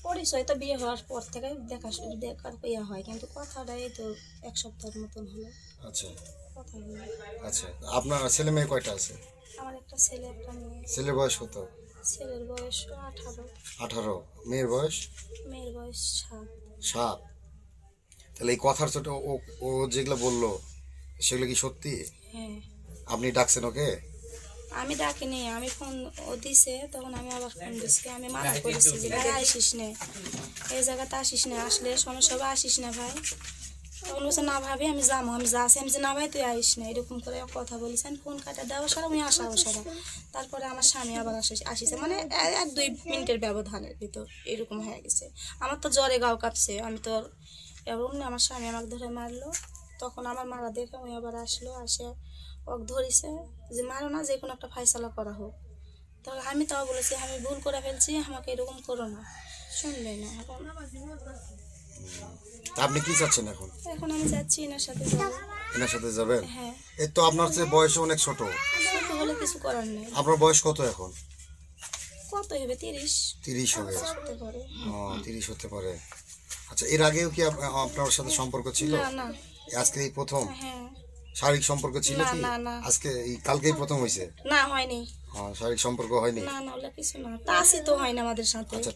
পরিচয় তো বিয়ে হওয়ার পর থেকে দেখার ইয়ে হয়, কিন্তু কথাটাই তো 1 সপ্তাহের মতন হলো আচ্ছা কথা হলো। আচ্ছা, আপনার ছেলে মেয়ে কয়টা আছে? আমার একটা ছেলে একটা মেয়ে। ছেলের বয়স কত? ছেলের বয়স 18, 18। মেয়ের বয়স? মেয়ের বয়স 7। 7। তাহলে এই কথার ছোট ও ও যেগুলো বললো সেগুলো কি সত্যি? হ্যাঁ, আপনি ডাকছেন ওকে? আমি ডাকিনি, আমি ফোন ও দিছে, তখন আমি আবার ফোন দিছি, আমি মানা করেছি যে ভাই আসিস নে, এই জায়গাতে আসিস না, আসলে সমস্যা হবে, আসিস না ভাই। তখন বলছে না ভাবি আমি যাবো, আমি যাচ্ছি, আমি যে না ভাই তুই আইস না, এরকম করে কথা বলেছেন। ফোন কাটা দেওয়া সারা আমি আসাও সারা। তারপরে আমার স্বামী আবার আসিছে, মানে 1-2 মিনিটের ব্যবধানের ভিতর এরকম হয়ে গেছে। আমার তো জ্বরে গাও কাঁপছে, আমি তো এমন আমার স্বামী আমাকে ধরে মারলো। তখন আমার মারা দেখে উনি আবার আসলো, আসে ওক ধরিছে যে মারো না, যে কোনো একটা ফাইসালা করা হোক। তখন আমি তাও বলেছি আমি ভুল করে ফেলছি, আমাকে এরকম করো না, শুনলে না। এখন তা আপনি কি চাচ্ছেন এখন? এখন আমি যাচ্ছি এনার সাথে যাবো। এনার সাথে যাবেন? হ্যাঁ, এই তো আপনার চেয়ে বয়স অনেক ছোট। ছোট হলে কিছু করার নেই। আপনার বয়স কত এখন? কত হবে, 30 30 হবে। হতে পারে। ও, 30 হতে পারে। আচ্ছা, এর আগেও কি আপনার সাথে সম্পর্ক ছিল? না না। আজকে এই প্রথম? হ্যাঁ। শারীরিক সম্পর্ক ছিল না কি? না না। আজকে এই কালকেই প্রথম হয়েছে? না হয়নি। শারীরিক সম্পর্ক হয়নি? না না, ওগুলো কিছু না, তা আসি তো হয় না আমাদের সাথে। আচ্ছা।